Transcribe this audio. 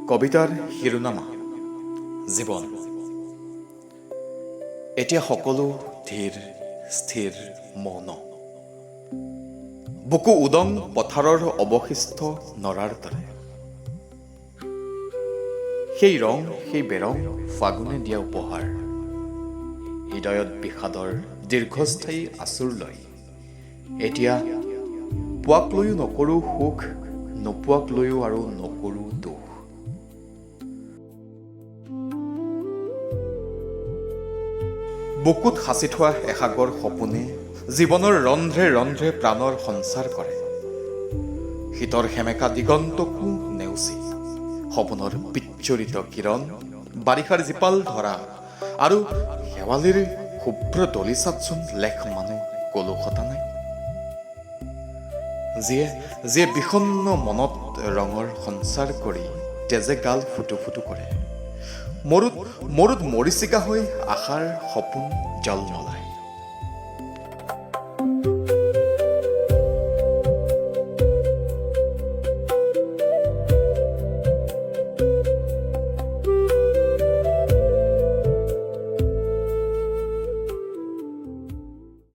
কবিতাৰ শিৰোনামা জীৱন। এতিয়া সকলো ধীৰ স্থিৰ মৌন, বুকু উদং পথাৰৰ অৱশিষ্ট নৰাৰ দৰে। সেই ৰং সেই বেৰং ফাগুনে দিয়া উপহাৰ, হৃদয়ত বিষাদৰ দীৰ্ঘস্থায়ী আচুৰ লৈ। এতিয়া পোৱাক লৈও নকৰোঁ সুখ, নোপোৱাক লৈও আৰু নকৰোঁ দুখ। বুকুত সাঁচি থোৱা এসাগৰ সপোনে জীৱনৰ ৰন্ধ্ৰে ৰন্ধ্ৰে প্ৰাণৰ সঞ্চাৰ কৰে। শীতৰ সেমেকা দিগন্তকো নেওচি সপোনৰ বিচ্ছৰিত কিৰণ, বাৰিষাৰ জীপাল ধৰা আৰু শেৱালিৰ শুভ্ৰ দলিচাতচোন লেখ মানুহ কলুষতা নাই। যিয়ে বিষণ্ণ মনত ৰঙৰ সঞ্চাৰ কৰি তেজে গাল ফুটো ফুটো কৰে। মৰুত মৰিচিকা হৈ আশাৰ সপোন জলমলায়।